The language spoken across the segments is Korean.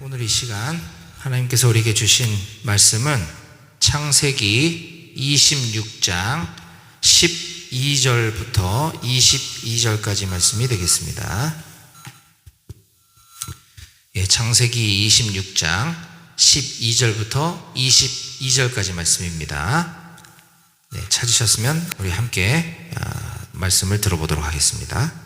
오늘 이 시간 하나님께서 우리에게 주신 말씀은 창세기 26장 12절부터 22절까지 말씀이 되겠습니다. 창세기 26장 12절부터 22절까지 말씀입니다. 찾으셨으면 우리 함께 말씀을 들어보도록 하겠습니다.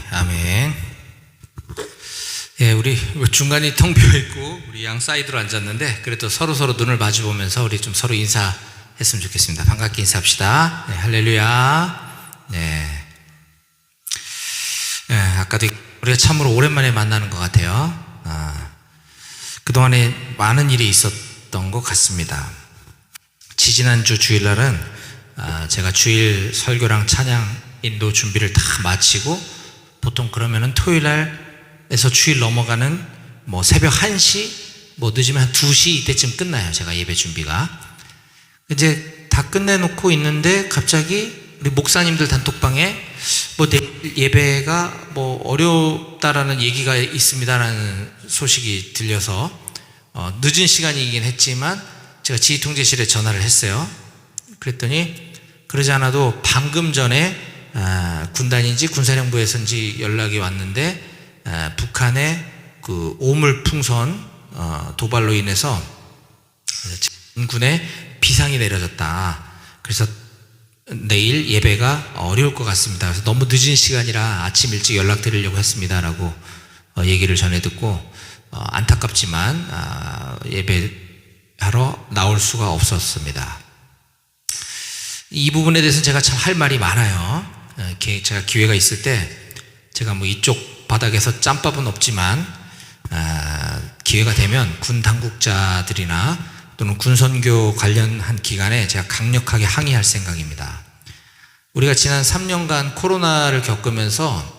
아멘. 우리 중간이 텅 비어있고 우리 양 사이드로 앉았는데 그래도 서로 눈을 마주보면서 우리 좀 서로 인사했으면 좋겠습니다. 반갑게 인사합시다. 할렐루야. 아까도 우리가 참으로 오랜만에 만나는 것 같아요. 그동안에 많은 일이 있었던 것 같습니다. 지지난주 주일날은 제가 주일 설교랑 찬양 인도 준비를 다 마치고 보통 그러면은 토요일날에서 주일 넘어가는 새벽 1시 늦으면 한 2시 이때쯤 끝나요. 제가 예배 준비가 이제 다 끝내놓고 있는데 갑자기 우리 목사님들 단톡방에 내일 예배가 어렵다라는 얘기가 있습니다라는 소식이 들려서 늦은 시간이긴 했지만 제가 지휘통제실에 전화를 했어요. 그랬더니 그러지 않아도 방금 전에 군단인지 군사령부에서인지 연락이 왔는데 북한의 그 오물풍선 도발로 인해서 군에 비상이 내려졌다. 그래서 내일 예배가 어려울 것 같습니다. 그래서 너무 늦은 시간이라 아침 일찍 연락드리려고 했습니다라고 얘기를 전해 듣고 안타깝지만 예배하러 나올 수가 없었습니다. 이 부분에 대해서 제가 참 할 말이 많아요. 제가 기회가 있을 때 제가 이쪽 바닥에서 짬밥은 없지만 기회가 되면 군 당국자들이나 또는 군선교 관련한 기관에 제가 강력하게 항의할 생각입니다. 우리가 지난 3년간 코로나를 겪으면서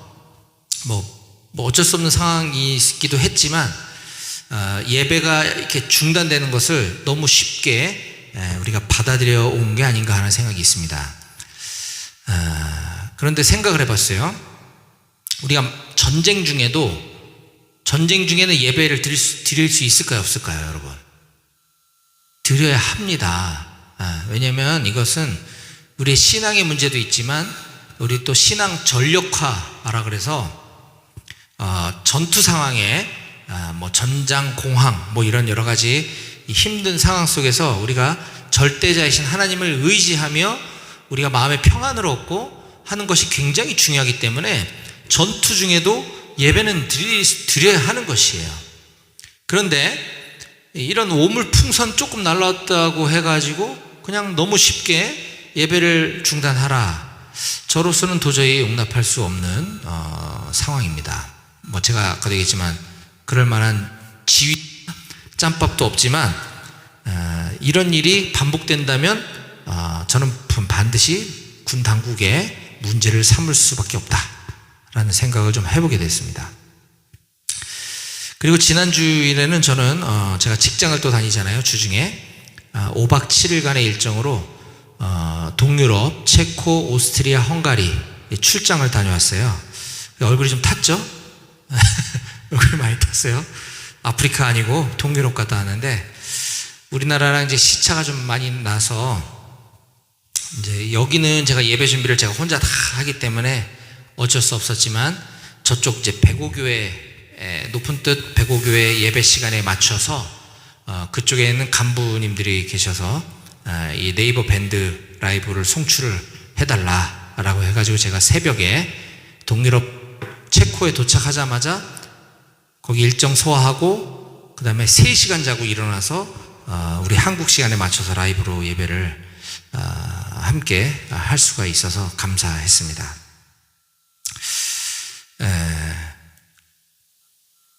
어쩔 수 없는 상황이기도 했지만 예배가 이렇게 중단되는 것을 너무 쉽게 우리가 받아들여 온 게 아닌가 하는 생각이 있습니다. 그런데 생각을 해봤어요. 우리가 전쟁 중에는 예배를 드릴 수 있을까요, 없을까요, 여러분? 드려야 합니다. 왜냐하면 이것은 우리의 신앙의 문제도 있지만 우리 또 신앙 전력화라 그래서 전투 상황에 전장 공황 이런 여러 가지 힘든 상황 속에서 우리가 절대자이신 하나님을 의지하며 우리가 마음의 평안을 얻고 하는 것이 굉장히 중요하기 때문에 전투 중에도 예배는 드려야 하는 것이에요. 그런데 이런 오물풍선 조금 날라왔다고 해가지고 그냥 너무 쉽게 예배를 중단하라. 저로서는 도저히 용납할 수 없는 상황입니다. 제가 아까도 얘기했지만 그럴 만한 지위 짬밥도 없지만 이런 일이 반복된다면 저는 반드시 군 당국에 문제를 삼을 수밖에 없다라는 생각을 좀 해보게 됐습니다. 그리고 지난 주일에는 저는 제가 직장을 또 다니잖아요. 주중에 5박 7일간의 일정으로 동유럽, 체코, 오스트리아, 헝가리 출장을 다녀왔어요. 얼굴이 좀 탔죠? 얼굴이 많이 탔어요. 아프리카 아니고 동유럽 갔다 왔는데 우리나라랑 이제 시차가 좀 많이 나서 이제 여기는 제가 예배 준비를 제가 혼자 다 하기 때문에 어쩔 수 없었지만 저쪽 이제 백오교회 높은 뜻 백오교회 예배 시간에 맞춰서 그쪽에 있는 간부님들이 계셔서 이 네이버 밴드 라이브를 송출을 해달라라고 해가지고 제가 새벽에 동유럽 체코에 도착하자마자 거기 일정 소화하고 그 다음에 3시간 자고 일어나서 우리 한국 시간에 맞춰서 라이브로 예배를 함께 할 수가 있어서 감사했습니다.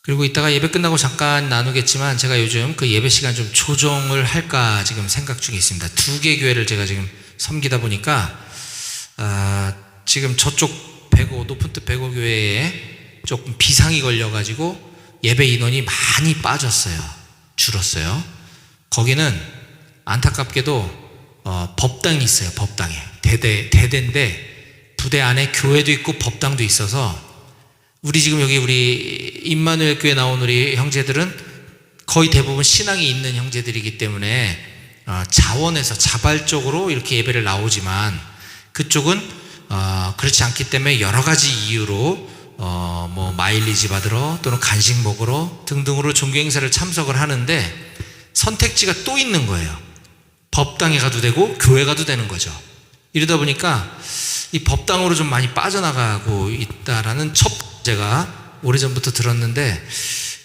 그리고 이따가 예배 끝나고 잠깐 나누겠지만 제가 요즘 그 예배 시간 좀 조정을 할까 지금 생각 중에 있습니다. 2개 교회를 제가 지금 섬기다 보니까 지금 저쪽 높은 뜻 백오 교회에 조금 비상이 걸려가지고 예배 인원이 많이 빠졌어요. 줄었어요. 거기는 안타깝게도 법당이 있어요. 법당에 대대인데 부대 안에 교회도 있고 법당도 있어서 우리 지금 여기 우리 임마누엘 교회 나온 우리 형제들은 거의 대부분 신앙이 있는 형제들이기 때문에 자원해서 자발적으로 이렇게 예배를 나오지만 그쪽은 그렇지 않기 때문에 여러 가지 이유로 뭐 마일리지 받으러 또는 간식 먹으러 등등으로 종교 행사를 참석을 하는데 선택지가 또 있는 거예요. 법당에 가도 되고 교회 가도 되는 거죠. 이러다 보니까 이 법당으로 좀 많이 빠져나가고 있다라는 첫 제가 오래전부터 들었는데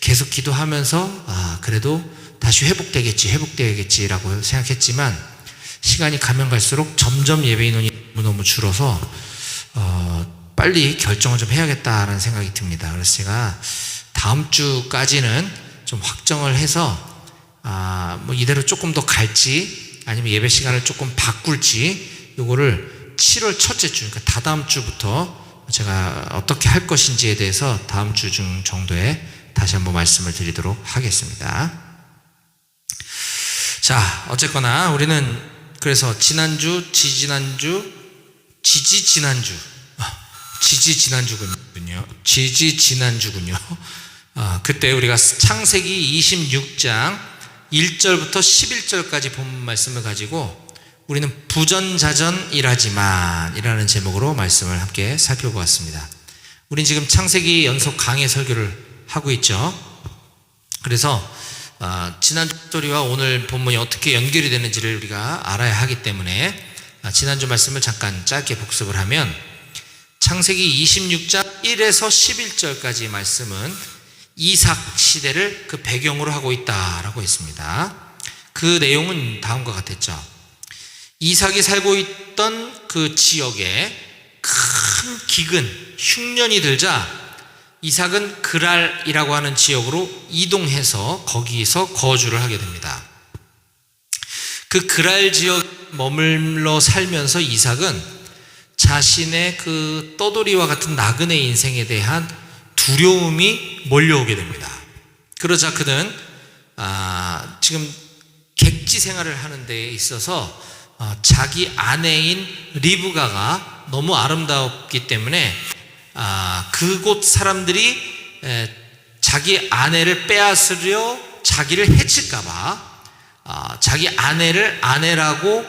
계속 기도하면서 그래도 다시 회복되겠지라고 생각했지만 시간이 가면 갈수록 점점 예배 인원이 너무 줄어서 빨리 결정을 좀 해야겠다라는 생각이 듭니다. 그래서 제가 다음 주까지는 좀 확정을 해서 뭐 이대로 조금 더 갈지 아니면 예배 시간을 조금 바꿀지 요거를 7월 첫째 주 그러니까 다다음 주부터 제가 어떻게 할 것인지에 대해서 다음 주 중 정도에 다시 한번 말씀을 드리도록 하겠습니다. 자, 어쨌거나 우리는 그래서 지난주군요. 그때 우리가 창세기 26장 1절부터 11절까지 본 말씀을 가지고 우리는 부전자전이라지만 이라는 제목으로 말씀을 함께 살펴보았습니다. 우린 지금 창세기 연속 강해 설교를 하고 있죠. 그래서 지난주 스토리와 오늘 본문이 어떻게 연결이 되는지를 우리가 알아야 하기 때문에 지난주 말씀을 잠깐 짧게 복습을 하면 창세기 26장 1에서 11절까지 말씀은 이삭 시대를 그 배경으로 하고 있다라고 했습니다. 그 내용은 다음과 같았죠. 이삭이 살고 있던 그 지역에 큰 기근, 흉년이 들자 이삭은 그랄이라고 하는 지역으로 이동해서 거기서 거주를 하게 됩니다. 그 그랄 지역 머물러 살면서 이삭은 자신의 그 떠돌이와 같은 나그네 인생에 대한 두려움이 몰려오게 됩니다. 그러자 그는 지금 객지 생활을 하는 데에 있어서 자기 아내인 리브가가 너무 아름다웠기 때문에 그곳 사람들이 자기 아내를 빼앗으려 자기를 해칠까봐 자기 아내를 아내라고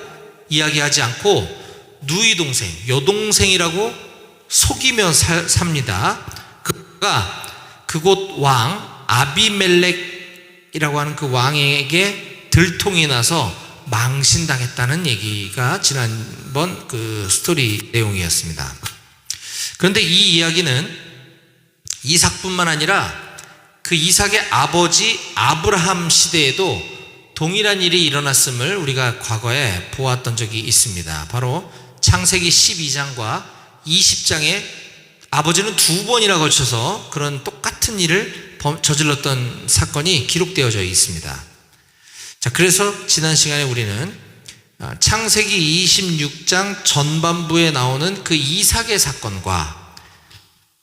이야기하지 않고 누이 동생, 여동생이라고 속이며 삽니다. 그가 그곳 왕 아비멜렉이라고 하는 그 왕에게 들통이 나서 망신당했다는 얘기가 지난번 그 스토리 내용이었습니다. 그런데 이 이야기는 이삭뿐만 아니라 그 이삭의 아버지 아브라함 시대에도 동일한 일이 일어났음을 우리가 과거에 보았던 적이 있습니다. 바로 창세기 12장과 20장에 아버지는 2번이나 걸쳐서 그런 똑같은 일을 저질렀던 사건이 기록되어져 있습니다. 자, 그래서 지난 시간에 우리는 창세기 26장 전반부에 나오는 그 이삭의 사건과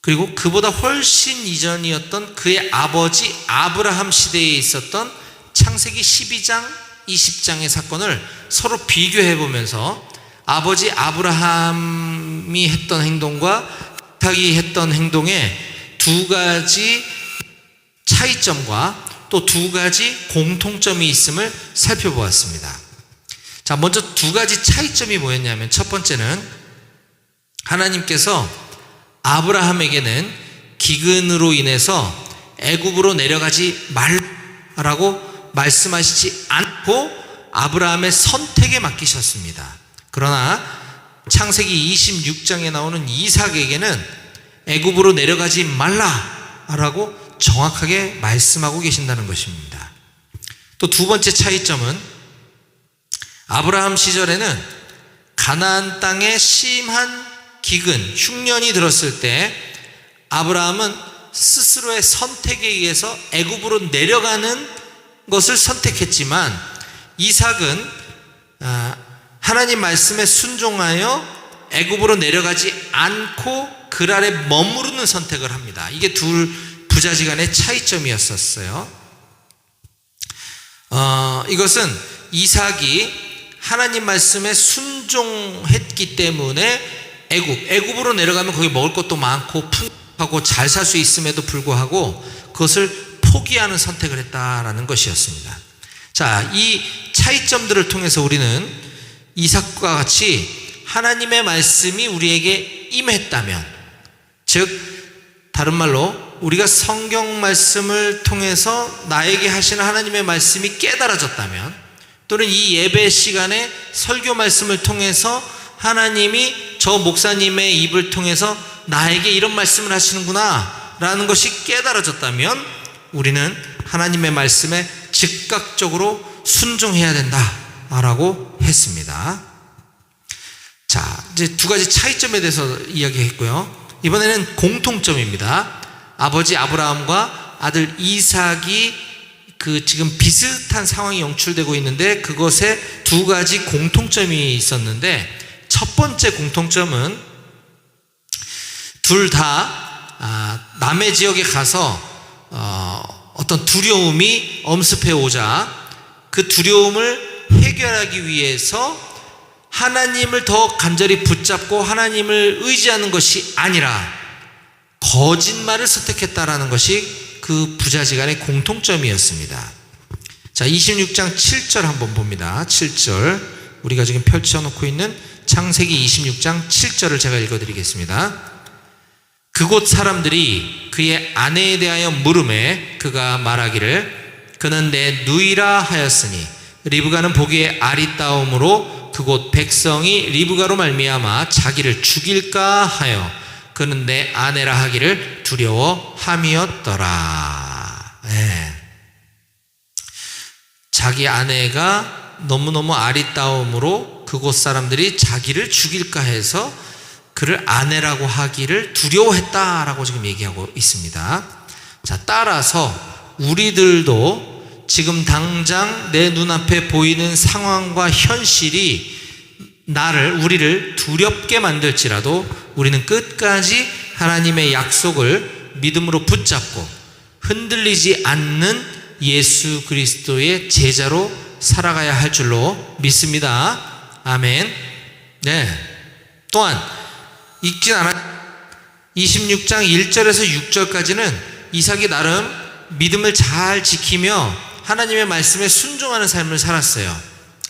그리고 그보다 훨씬 이전이었던 그의 아버지 아브라함 시대에 있었던 창세기 12장 20장의 사건을 서로 비교해 보면서 아버지 아브라함이 했던 행동과 이삭이 했던 행동에 두 가지 차이점과 또 두 가지 공통점이 있음을 살펴보았습니다. 자, 먼저 두 가지 차이점이 뭐였냐면, 첫 번째는 하나님께서 아브라함에게는 기근으로 인해서 애굽으로 내려가지 말라고 말씀하시지 않고 아브라함의 선택에 맡기셨습니다. 그러나 창세기 26장에 나오는 이삭에게는 애굽으로 내려가지 말라라고 정확하게 말씀하고 계신다는 것입니다. 또 두 번째 차이점은, 아브라함 시절에는 가나안 땅에 심한 기근, 흉년이 들었을 때 아브라함은 스스로의 선택에 의해서 애굽으로 내려가는 것을 선택했지만, 이삭은 하나님 말씀에 순종하여 애굽으로 내려가지 않고 그랄에 머무르는 선택을 합니다. 이게 둘 부자지간의 차이점이었었어요. 이것은 이삭이 하나님 말씀에 순종했기 때문에 애굽으로 내려가면 거기 먹을 것도 많고 풍부하고 잘 살 수 있음에도 불구하고 그것을 포기하는 선택을 했다라는 것이었습니다. 자, 이 차이점들을 통해서 우리는 이삭과 같이 하나님의 말씀이 우리에게 임했다면, 즉 다른 말로 우리가 성경 말씀을 통해서 나에게 하시는 하나님의 말씀이 깨달아졌다면, 또는 이 예배 시간에 설교 말씀을 통해서 하나님이 저 목사님의 입을 통해서 나에게 이런 말씀을 하시는구나 라는 것이 깨달아졌다면, 우리는 하나님의 말씀에 즉각적으로 순종해야 된다라고 했습니다. 자, 이제 두 가지 차이점에 대해서 이야기했고요. 이번에는 공통점입니다. 아버지 아브라함과 아들 이삭이 지금 비슷한 상황이 연출되고 있는데, 그것에 두 가지 공통점이 있었는데, 첫 번째 공통점은 둘 다 남의 지역에 가서 어떤 두려움이 엄습해 오자 그 두려움을 해결하기 위해서 하나님을 더 간절히 붙잡고 하나님을 의지하는 것이 아니라 거짓말을 선택했다라는 것이 그 부자지간의 공통점이었습니다. 자, 26장 7절 한번 봅니다. 7절, 우리가 지금 펼쳐놓고 있는 창세기 26장 7절을 제가 읽어드리겠습니다. 그곳 사람들이 그의 아내에 대하여 물음에 그가 말하기를 그는 내 누이라 하였으니 리브가는 보기에 아리따움으로 그곳 백성이 리브가로 말미암아 자기를 죽일까 하여 그는 내 아내라 하기를 두려워함이었더라. 네. 자기 아내가 너무너무 아리따움으로 그곳 사람들이 자기를 죽일까 해서 그를 아내라고 하기를 두려워했다라고 지금 얘기하고 있습니다. 자, 따라서 우리들도 지금 당장 내 눈앞에 보이는 상황과 현실이 우리를 두렵게 만들지라도 우리는 끝까지 하나님의 약속을 믿음으로 붙잡고 흔들리지 않는 예수 그리스도의 제자로 살아가야 할 줄로 믿습니다. 아멘. 네. 또한 읽진 않았 26장 1절에서 6절까지는 이삭이 나름 믿음을 잘 지키며 하나님의 말씀에 순종하는 삶을 살았어요.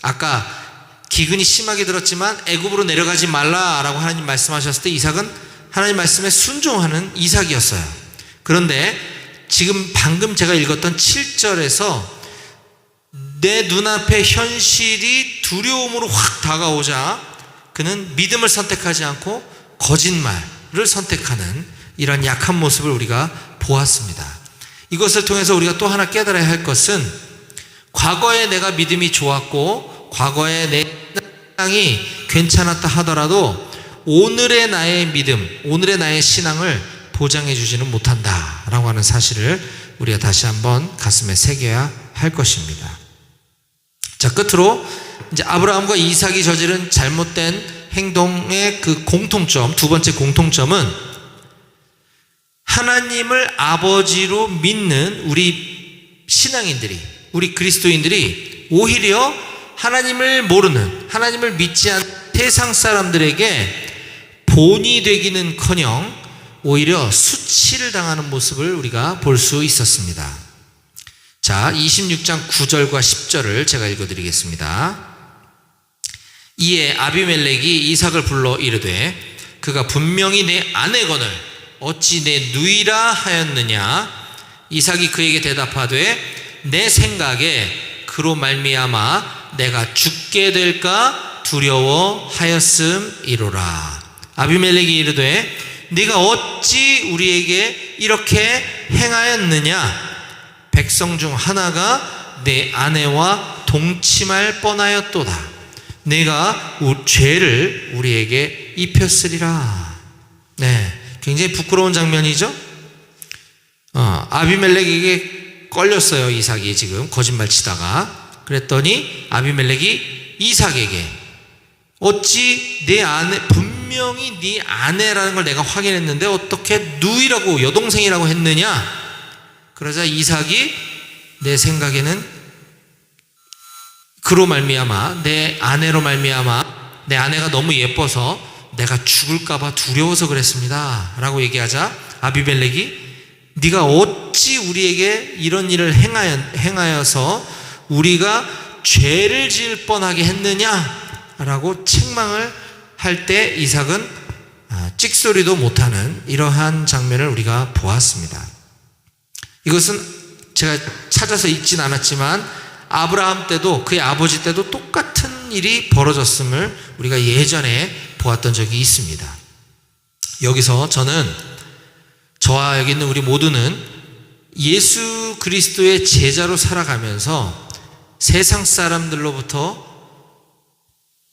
아까 기근이 심하게 들었지만 애굽으로 내려가지 말라라고 하나님 말씀하셨을 때 이삭은 하나님 말씀에 순종하는 이삭이었어요. 그런데 지금 방금 제가 읽었던 7절에서 내 눈앞에 현실이 두려움으로 확 다가오자 그는 믿음을 선택하지 않고 거짓말을 선택하는 이런 약한 모습을 우리가 보았습니다. 이것을 통해서 우리가 또 하나 깨달아야 할 것은 과거에 내가 믿음이 좋았고 과거에 내 신앙이 괜찮았다 하더라도 오늘의 나의 믿음, 오늘의 나의 신앙을 보장해 주지는 못한다라고 하는 사실을 우리가 다시 한번 가슴에 새겨야 할 것입니다. 자, 끝으로 이제 아브라함과 이삭이 저지른 잘못된 행동의 그 공통점, 두 번째 공통점은 하나님을 아버지로 믿는 우리 신앙인들이, 우리 그리스도인들이 오히려 하나님을 모르는, 하나님을 믿지 않는 세상 사람들에게 본이 되기는커녕 오히려 수치를 당하는 모습을 우리가 볼 수 있었습니다. 자, 26장 9절과 10절을 제가 읽어드리겠습니다. 이에 아비멜렉이 이삭을 불러 이르되 그가 분명히 내 아내거늘 어찌 내 누이라 하였느냐. 이삭이 그에게 대답하되 내 생각에 그로 말미암아 내가 죽게 될까 두려워하였음이로라. 아비멜렉이 이르되 네가 어찌 우리에게 이렇게 행하였느냐. 백성 중 하나가 내 아내와 동침할 뻔하였도다. 내가 죄를 우리에게 입혔으리라. 네, 굉장히 부끄러운 장면이죠. 아비멜렉에게 걸렸어요. 이삭이 지금 거짓말 치다가. 그랬더니 아비멜렉이 이삭에게 어찌 내 아내, 분명히 네 아내라는 걸 내가 확인했는데 어떻게 누이라고, 여동생이라고 했느냐. 그러자 이삭이 내 생각에는 그로 말미암아, 내 아내로 말미암아, 내 아내가 너무 예뻐서 내가 죽을까봐 두려워서 그랬습니다 라고 얘기하자 아비멜렉이 네가 어찌 우리에게 이런 일을 행하여서 우리가 죄를 지을 뻔하게 했느냐 라고 책망을 할 때 이삭은 찍소리도 못하는 이러한 장면을 우리가 보았습니다. 이것은 제가 찾아서 읽진 않았지만 아브라함 때도, 그의 아버지 때도 똑같은 일이 벌어졌음을 우리가 예전에 보았던 적이 있습니다. 여기서 저와 여기 있는 우리 모두는 예수 그리스도의 제자로 살아가면서 세상 사람들로부터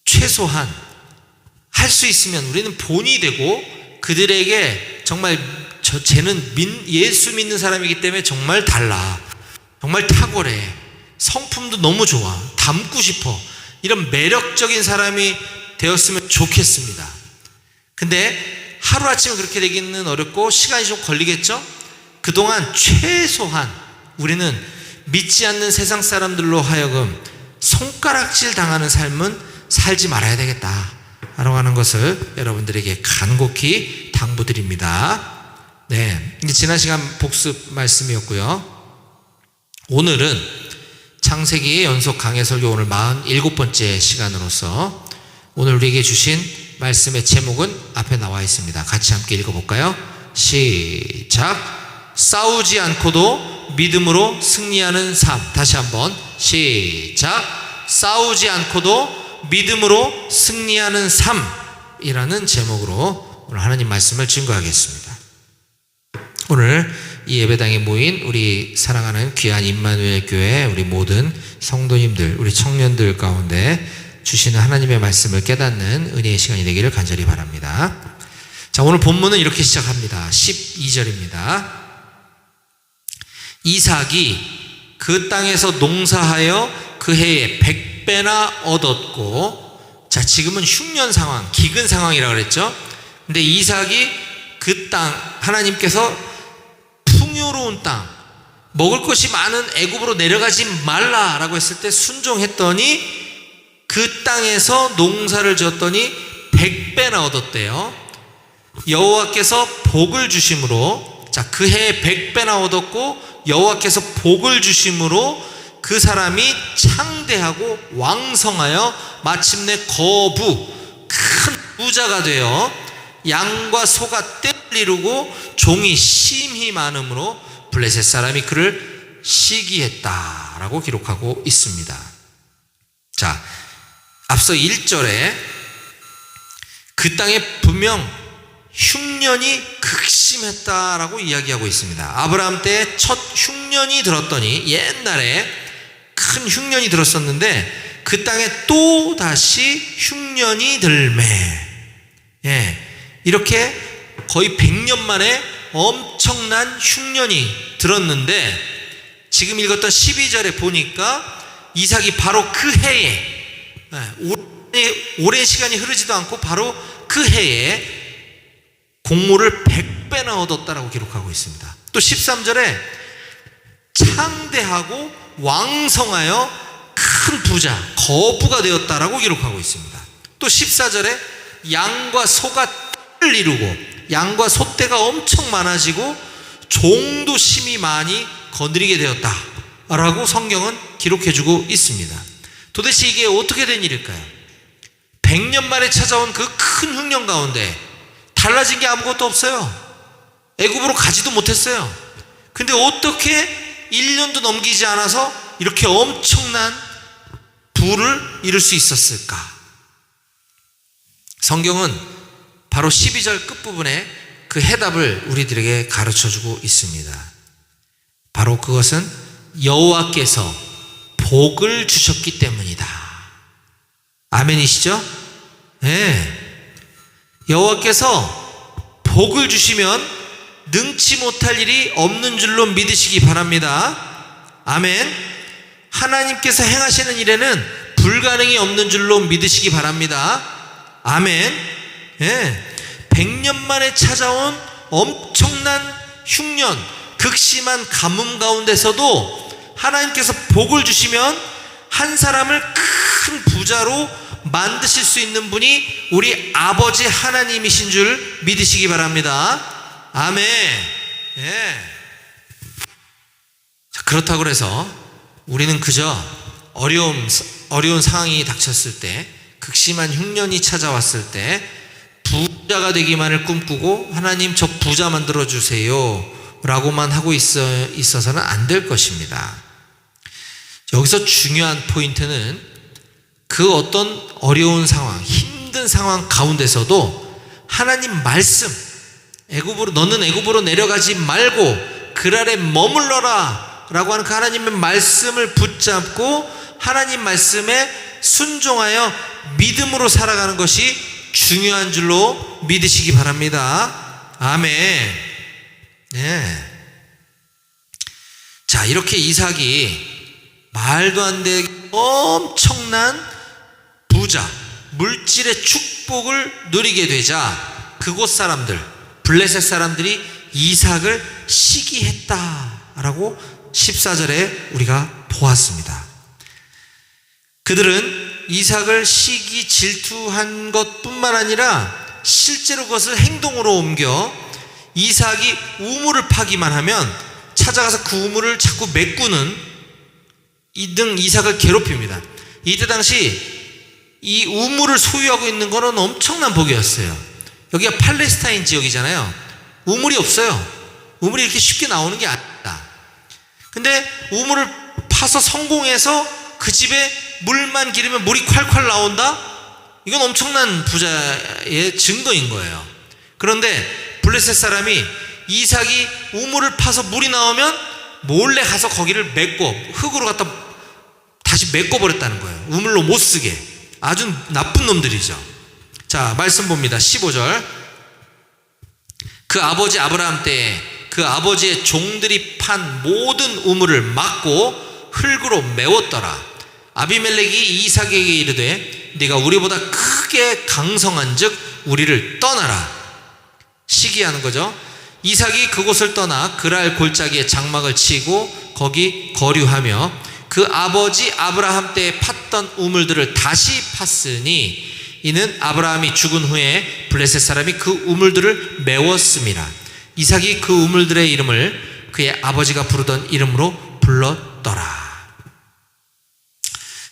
최소한 할 수 있으면 우리는 본이 되고 그들에게 정말 쟤는 예수 믿는 사람이기 때문에 정말 달라, 정말 탁월해, 성품도 너무 좋아, 닮고 싶어, 이런 매력적인 사람이 되었으면 좋겠습니다. 근데 하루아침에 그렇게 되기는 어렵고 시간이 좀 걸리겠죠? 그동안 최소한 우리는 믿지 않는 세상 사람들로 하여금 손가락질 당하는 삶은 살지 말아야 되겠다 라고 하는 것을 여러분들에게 간곡히 당부드립니다. 네, 지난 시간 복습 말씀이었고요. 오늘은 창세기 연속 강해 설교 오늘 47번째 시간으로서 오늘 우리에게 주신 말씀의 제목은 앞에 나와 있습니다. 같이 함께 읽어볼까요? 시작. 싸우지 않고도 믿음으로 승리하는 삶. 다시 한번 시작. 싸우지 않고도 믿음으로 승리하는 삶이라는 제목으로 오늘 하나님 말씀을 증거하겠습니다. 오늘 이 예배당에 모인 우리 사랑하는 귀한 임마누엘 교회 우리 모든 성도님들, 우리 청년들 가운데 주시는 하나님의 말씀을 깨닫는 은혜의 시간이 되기를 간절히 바랍니다. 자, 오늘 본문은 이렇게 시작합니다. 12절입니다. 이삭이 그 땅에서 농사하여 그 해에 100배나 얻었고, 자, 지금은 흉년 상황, 기근 상황이라고 그랬죠. 근데 이삭이 그 땅, 하나님께서 풍요로운 땅, 먹을 것이 많은 애굽으로 내려가지 말라라고 했을 때 순종했더니 그 땅에서 농사를 지었더니 100배나 얻었대요. 여호와께서 복을 주심으로, 자, 그 해에 100배나 얻었고 여호와께서 복을 주심으로 그 사람이 창대하고 왕성하여 마침내 큰 부자가 되어 양과 소가 떼를 이루고 종이 심히 많음으로 블레셋 사람이 그를 시기했다라고 기록하고 있습니다. 자, 앞서 1절에 그 땅에 분명 흉년이 극심했다라고 이야기하고 있습니다. 아브라함 때 첫 흉년이 들었더니, 옛날에 큰 흉년이 들었었는데 그 땅에 또 다시 흉년이 들매, 이렇게 거의 100년 만에 엄청난 흉년이 들었는데 지금 읽었던 12절에 보니까 이삭이 바로 그 해에, 오랜 시간이 흐르지도 않고 바로 그 해에 곡물을 100배나 얻었다라고 기록하고 있습니다. 또 13절에 창대하고 왕성하여 큰 부자, 거부가 되었다라고 기록하고 있습니다. 또 14절에 양과 소가 떼를 이루고 양과 소떼가 엄청 많아지고 종도 심히 많이 거느리게 되었다라고 성경은 기록해주고 있습니다. 도대체 이게 어떻게 된 일일까요? 100년 만에 찾아온 그 큰 흉년 가운데 달라진 게 아무것도 없어요. 애굽으로 가지도 못했어요. 근데 어떻게 1년도 넘기지 않아서 이렇게 엄청난 부를 이룰 수 있었을까? 성경은 바로 12절 끝부분에 그 해답을 우리들에게 가르쳐주고 있습니다. 바로 그것은 여호와께서 복을 주셨기 때문이다. 아멘이시죠? 네. 여호와께서 복을 주시면 능치 못할 일이 없는 줄로 믿으시기 바랍니다. 아멘. 하나님께서 행하시는 일에는 불가능이 없는 줄로 믿으시기 바랍니다. 아멘. 네. 100년 만에 찾아온 엄청난 흉년, 극심한 가뭄 가운데서도 하나님께서 복을 주시면 한 사람을 큰 부자로 만드실 수 있는 분이 우리 아버지 하나님이신 줄 믿으시기 바랍니다. 아멘. 예. 자, 그렇다고 해서 우리는 그저 어려운 상황이 닥쳤을 때, 극심한 흉년이 찾아왔을 때 부자가 되기만을 꿈꾸고 하나님 저 부자 만들어 주세요 라고만 하고 있어서는 안 될 것입니다. 여기서 중요한 포인트는 그 어떤 어려운 상황, 힘든 상황 가운데서도 하나님 말씀, 너는 애굽으로 내려가지 말고 그랄에 머물러라 라고 하는 그 하나님의 말씀을 붙잡고 하나님 말씀에 순종하여 믿음으로 살아가는 것이 중요한 줄로 믿으시기 바랍니다. 아멘. 네. 자, 이렇게 이삭이 말도 안 되게 엄청난 부자, 물질의 축복을 누리게 되자 그곳 사람들, 블레셋 사람들이 이삭을 시기했다라고 14절에 우리가 보았습니다. 그들은 이삭을 시기 질투한 것뿐만 아니라 실제로 그것을 행동으로 옮겨 이삭이 우물을 파기만 하면 찾아가서 그 우물을 자꾸 메꾸는 이등 이삭을 괴롭힙니다. 이때 당시 이 우물을 소유하고 있는 것은 엄청난 복이었어요. 여기가 팔레스타인 지역이잖아요. 우물이 없어요. 우물이 이렇게 쉽게 나오는 게 아니다. 근데 우물을 파서 성공해서 그 집에 물만 기르면 물이 콸콸 나온다? 이건 엄청난 부자의 증거인 거예요. 그런데 블레셋 사람이 이삭이 우물을 파서 물이 나오면 몰래 가서 거기를 메꿔 흙으로 갖다 다시 메꿔버렸다는 거예요. 우물로 못 쓰게. 아주 나쁜 놈들이죠. 자, 말씀 봅니다. 15절. 그 아버지 아브라함 때에 그 아버지의 종들이 판 모든 우물을 막고 흙으로 메웠더라. 아비멜렉이 이삭에게 이르되 네가 우리보다 크게 강성한즉 우리를 떠나라. 시기하는 거죠. 이삭이 그곳을 떠나 그랄 골짜기에 장막을 치고 거기 거류하며 그 아버지 아브라함 때에 팠던 우물들을 다시 팠으니 이는 아브라함이 죽은 후에 블레셋 사람이 그 우물들을 메웠습니다. 이삭이 그 우물들의 이름을 그의 아버지가 부르던 이름으로 불렀더라.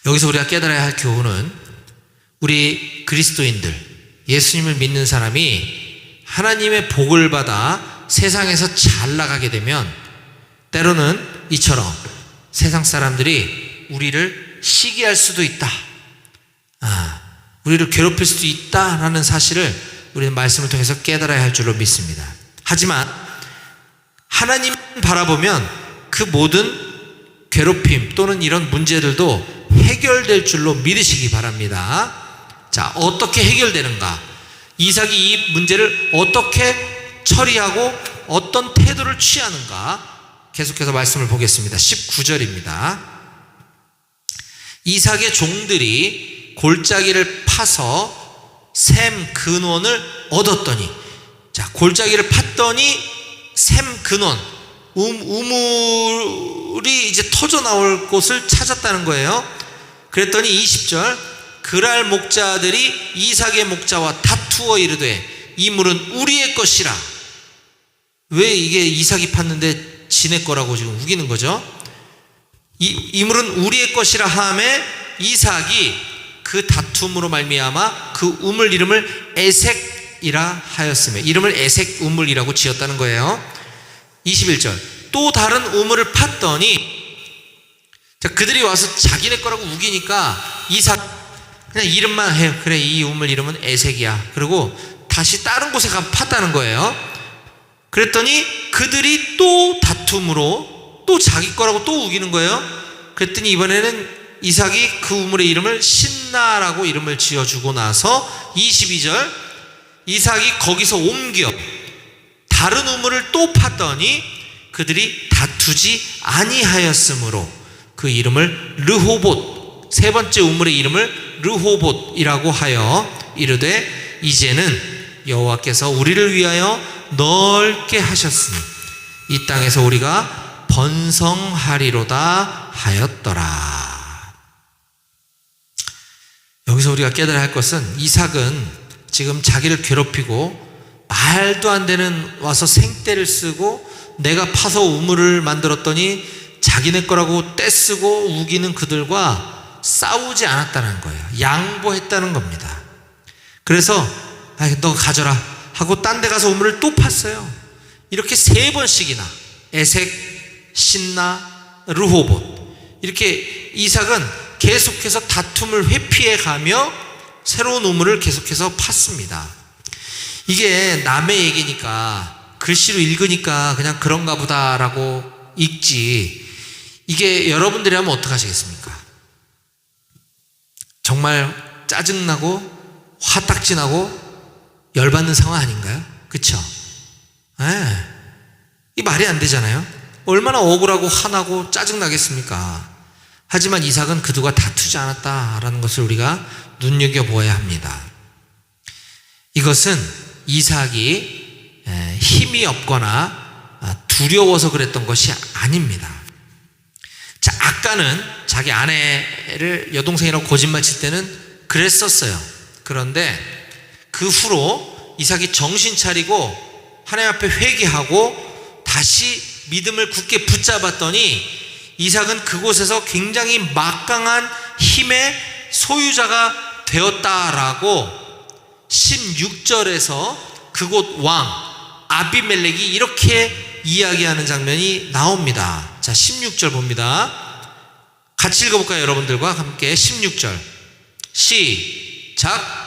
여기서 우리가 깨달아야 할 교훈은 우리 그리스도인들, 예수님을 믿는 사람이 하나님의 복을 받아 세상에서 잘 나가게 되면 때로는 이처럼 세상 사람들이 우리를 시기할 수도 있다. 우리를 괴롭힐 수도 있다라는 사실을 우리는 말씀을 통해서 깨달아야 할 줄로 믿습니다. 하지만 하나님 바라보면 그 모든 괴롭힘 또는 이런 문제들도 해결될 줄로 믿으시기 바랍니다. 자, 어떻게 해결되는가? 이삭이 이 문제를 어떻게 처리하고 어떤 태도를 취하는가? 계속해서 말씀을 보겠습니다. 19절입니다. 이삭의 종들이 골짜기를 파서 샘 근원을 얻었더니, 자, 골짜기를 팠더니 샘 근원, 우물이 이제 터져 나올 곳을 찾았다는 거예요. 그랬더니 20절, 그랄 목자들이 이삭의 목자와 다투어 이르되 이 물은 우리의 것이라. 왜 이게 이삭이 팠는데 지네 거라고 지금 우기는 거죠? 이 물은 우리의 것이라 하매 이삭이 그 다툼으로 말미암아 그 우물 이름을 에색이라 하였으며, 이름을 에색 우물이라고 지었다는 거예요. 21절, 또 다른 우물을 팠더니, 자, 그들이 와서 자기네 거라고 우기니까 이삭 그냥 이름만 해요. 그래, 이 우물 이름은 에색이야. 그리고 다시 다른 곳에 가서 팠다는 거예요. 그랬더니 그들이 또 다툼으로 또 자기 거라고 또 우기는 거예요. 그랬더니 이번에는 이삭이 그 우물의 이름을 신나라고 이름을 지어주고 나서 22절, 이삭이 거기서 옮겨 다른 우물을 또 팠더니 그들이 다투지 아니하였으므로 그 이름을 르호봇, 세 번째 우물의 이름을 르호봇이라고 하여 이르되 이제는 여호와께서 우리를 위하여 넓게 하셨으니 이 땅에서 우리가 번성하리로다 하였더라. 여기서 우리가 깨달아야 할 것은, 이삭은 지금 자기를 괴롭히고 말도 안 되는 와서 생떼를 쓰고 내가 파서 우물을 만들었더니 자기네 거라고 떼쓰고 우기는 그들과 싸우지 않았다는 거예요. 양보했다는 겁니다. 그래서 너 가져라 하고 딴 데 가서 우물을 또 팠어요. 이렇게 3번씩이나 에색, 신나, 르호봇, 이렇게 이삭은 계속해서 다툼을 회피해 가며 새로운 우물을 계속해서 팠습니다. 이게 남의 얘기니까, 글씨로 읽으니까 그냥 그런가 보다라고 읽지, 이게 여러분들이 하면 어떡하시겠습니까? 정말 짜증나고 화딱지나고 열받는 상황 아닌가요? 그쵸? 이 말이 안 되잖아요. 얼마나 억울하고 화나고 짜증나겠습니까? 하지만 이삭은 그들과 다투지 않았다라는 것을 우리가 눈여겨보아야 합니다. 이것은 이삭이 힘이 없거나 두려워서 그랬던 것이 아닙니다. 자, 아까는 자기 아내를 여동생이라고 거짓말 칠 때는 그랬었어요. 그런데 그 후로 이삭이 정신 차리고 하나님 앞에 회개하고 다시 믿음을 굳게 붙잡았더니 이삭은 그곳에서 굉장히 막강한 힘의 소유자가 되었다라고 16절에서 그곳 왕 아비멜렉이 이렇게 이야기하는 장면이 나옵니다. 자, 16절 봅니다. 같이 읽어볼까요? 여러분들과 함께 16절 시작.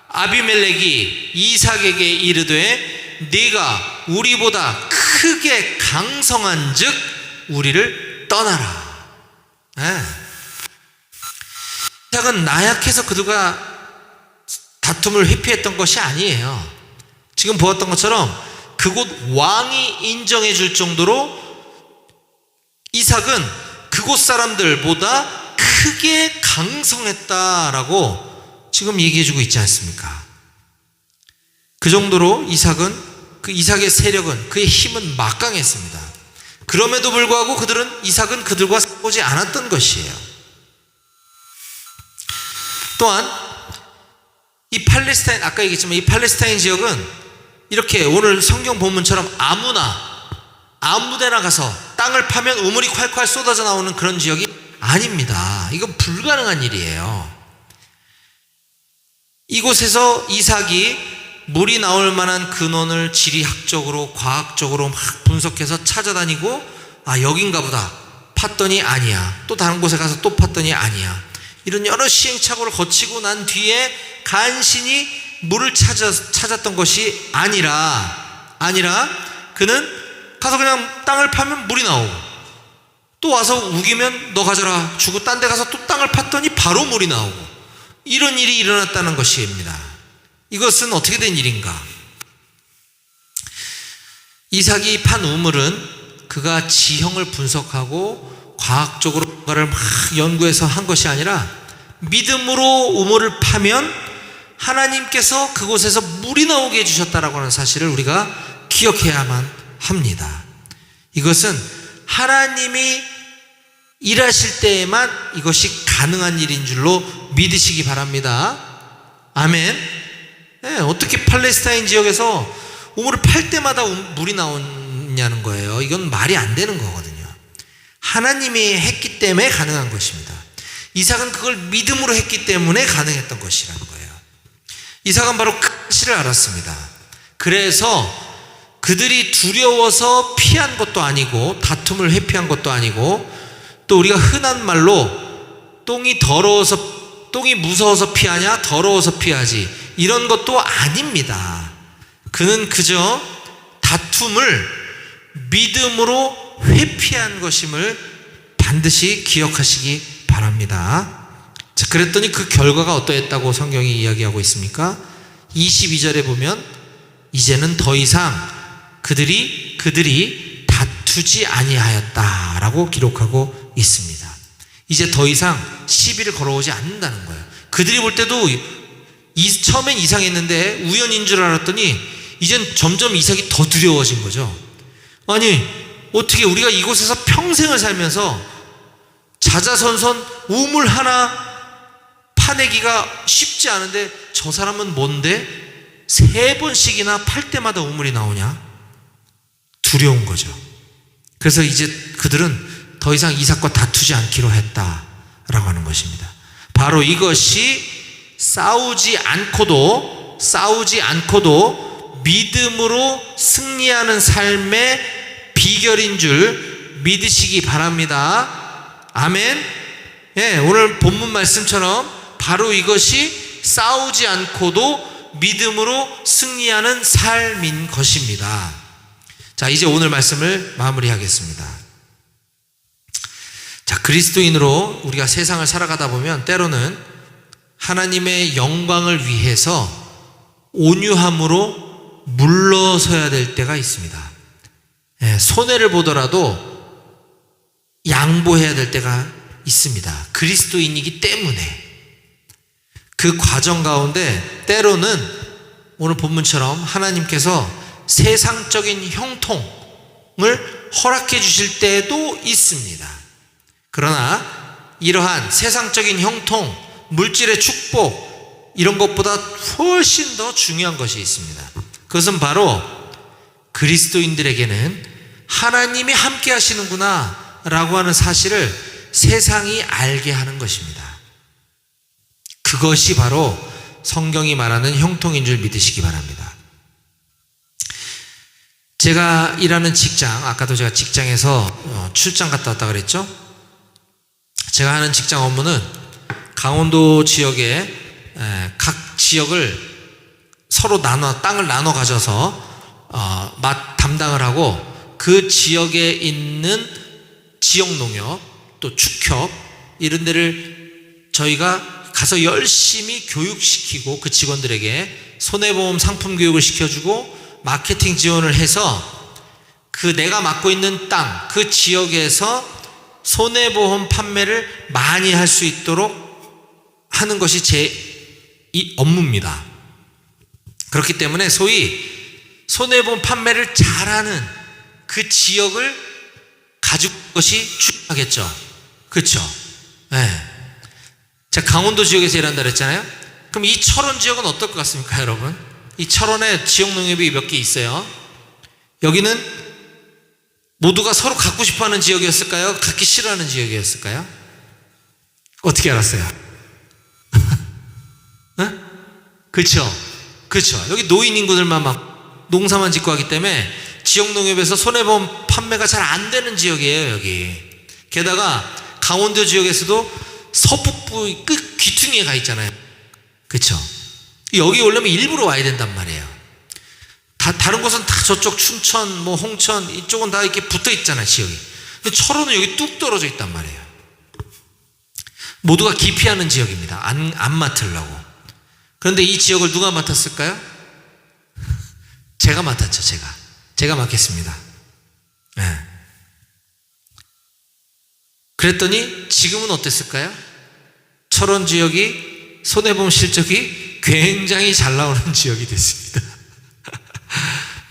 아비멜렉이 이삭에게 이르되 네가 우리보다 크게 강성한 즉 우리를 떠나라. 이삭은 나약해서 그들과 다툼을 회피했던 것이 아니에요. 지금 보았던 것처럼 그곳 왕이 인정해 줄 정도로 이삭은 그곳 사람들보다 크게 강성했다라고 지금 얘기해 주고 있지 않습니까? 그 정도로 이삭의 세력은, 그의 힘은 막강했습니다. 그럼에도 불구하고 이삭은 그들과 싸우지 않았던 것이에요. 또한 이 팔레스타인, 아까 얘기했지만 이 팔레스타인 지역은 이렇게 오늘 성경 본문처럼 아무데나 가서 땅을 파면 우물이 콸콸 쏟아져 나오는 그런 지역이 아닙니다. 이건 불가능한 일이에요. 이곳에서 이삭이 물이 나올 만한 근원을 지리학적으로 과학적으로 막 분석해서 찾아다니고 여긴가 보다 팠더니 아니야, 또 다른 곳에 가서 또 팠더니 아니야, 이런 여러 시행착오를 거치고 난 뒤에 간신히 물을 찾았던 것이 아니라 그는 가서 그냥 땅을 파면 물이 나오고 또 와서 우기면 너 가져라 주고 딴 데 가서 또 땅을 팠더니 바로 물이 나오고, 이런 일이 일어났다는 것입니다. 이것은 어떻게 된 일인가? 이삭이 판 우물은 그가 지형을 분석하고 과학적으로 뭔가를 막 연구해서 한 것이 아니라 믿음으로 우물을 파면 하나님께서 그곳에서 물이 나오게 해주셨다라고 하는 사실을 우리가 기억해야만 합니다. 이것은 하나님이 일하실 때에만 이것이 가능한 일인 줄로 믿으시기 바랍니다. 아멘. 네, 어떻게 팔레스타인 지역에서 우물을 팔 때마다 물이 나오냐는 거예요. 이건 말이 안 되는 거거든요. 하나님이 했기 때문에 가능한 것입니다. 이삭은 그걸 믿음으로 했기 때문에 가능했던 것이라는 거예요. 이삭은 바로 그 사실을 알았습니다. 그래서 그들이 두려워서 피한 것도 아니고 다툼을 회피한 것도 아니고 또 우리가 흔한 말로 똥이 무서워서 피하냐 더러워서 피하지 이런 것도 아닙니다. 그는 그저 다툼을 믿음으로 회피한 것임을 반드시 기억하시기 바랍니다. 자, 그랬더니 그 결과가 어떠했다고 성경이 이야기하고 있습니까? 22절에 보면 이제는 더 이상 그들이 다투지 아니하였다라고 기록하고 있습니다. 이제 더 이상 시비를 걸어오지 않는다는 거예요. 그들이 볼 때도 처음엔 이상했는데 우연인 줄 알았더니 이젠 점점 이삭이 더 두려워진 거죠. 아니 어떻게 우리가 이곳에서 평생을 살면서 자자손손 우물 하나 파내기가 쉽지 않은데 저 사람은 뭔데 3번씩이나 팔 때마다 우물이 나오냐? 두려운 거죠. 그래서 이제 그들은 더 이상 이삭과 다투지 않기로 했다라고 하는 것입니다. 바로 이것이 싸우지 않고도 믿음으로 승리하는 삶의 비결인 줄 믿으시기 바랍니다. 아멘. 예, 오늘 본문 말씀처럼 바로 이것이 싸우지 않고도 믿음으로 승리하는 삶인 것입니다. 자, 이제 오늘 말씀을 마무리하겠습니다. 자, 그리스도인으로 우리가 세상을 살아가다 보면 때로는 하나님의 영광을 위해서 온유함으로 물러서야 될 때가 있습니다. 예, 손해를 보더라도 양보해야 될 때가 있습니다. 그리스도인이기 때문에. 그 과정 가운데 때로는 오늘 본문처럼 하나님께서 세상적인 형통을 허락해 주실 때도 있습니다. 그러나 이러한 세상적인 형통, 물질의 축복 이런 것보다 훨씬 더 중요한 것이 있습니다. 그것은 바로 그리스도인들에게는 하나님이 함께 하시는구나 라고 하는 사실을 세상이 알게 하는 것입니다. 그것이 바로 성경이 말하는 형통인 줄 믿으시기 바랍니다. 제가 일하는 직장, 아까도 제가 직장에서 출장 갔다 왔다 그랬죠? 제가 하는 직장 업무는 강원도 지역에 각 지역을 서로 땅을 나눠 가져서 담당을 하고 그 지역에 있는 지역농협 또 축협 이런 데를 저희가 가서 열심히 교육시키고 그 직원들에게 손해보험 상품 교육을 시켜주고 마케팅 지원을 해서 그 내가 맡고 있는 땅, 그 지역에서 손해보험 판매를 많이 할 수 있도록 하는 것이 이 업무입니다. 그렇기 때문에 소위 손해보험 판매를 잘하는 그 지역을 가지고 있는 것이 중요하겠죠. 그렇죠? 네. 제가 강원도 지역에서 일한다 그랬잖아요. 그럼 이 철원 지역은 어떨 것 같습니까, 여러분? 이 철원에 지역 농협이 몇 개 있어요. 여기는 모두가 서로 갖고 싶어하는 지역이었을까요? 갖기 싫어하는 지역이었을까요? 어떻게 알았어요? 네? 그렇죠. 그렇죠. 여기 노인 인구들만 막 농사만 짓고 하기 때문에 지역 농협에서 손해보험 판매가 잘 안 되는 지역이에요, 여기. 게다가 강원도 지역에서도 서북부 끝 귀퉁이에 가 있잖아요. 그렇죠. 여기 오려면 일부러 와야 된단 말이에요. 다른 곳은 다 저쪽 춘천, 홍천 이쪽은 다 이렇게 붙어 있잖아요, 지역이. 근데 철원은 여기 뚝 떨어져 있단 말이에요. 모두가 기피하는 지역입니다. 안 맡으려고. 그런데 이 지역을 누가 맡았을까요? 제가 맡았죠, 제가 맡겠습니다. 네. 그랬더니 지금은 어땠을까요? 철원 지역이 손해보험 실적이 굉장히 잘 나오는 지역이 됐습니다.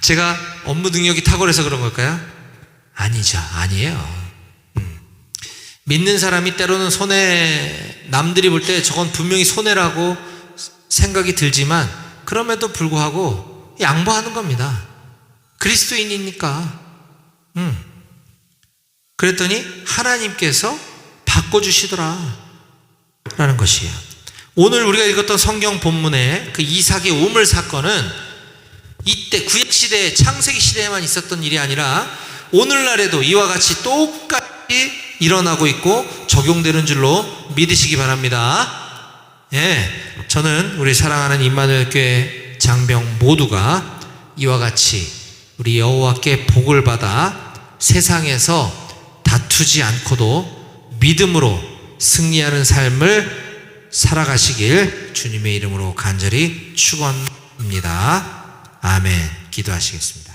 제가 업무 능력이 탁월해서 그런 걸까요? 아니죠. 아니에요. 믿는 사람이 때로는 남들이 볼 때 저건 분명히 손해라고 생각이 들지만 그럼에도 불구하고 양보하는 겁니다. 그리스도인이니까. 그랬더니 하나님께서 바꿔주시더라 라는 것이에요. 오늘 우리가 읽었던 성경 본문의 그 이삭의 우물 사건은 이때 구약시대 창세기 시대에만 있었던 일이 아니라 오늘날에도 이와 같이 똑같이 일어나고 있고 적용되는 줄로 믿으시기 바랍니다. 저는 우리 사랑하는 임마누엘 교회 장병 모두가 이와 같이 우리 여호와께 복을 받아 세상에서 다투지 않고도 믿음으로 승리하는 삶을 살아가시길 주님의 이름으로 간절히 축원합니다. 아멘. 기도하시겠습니다.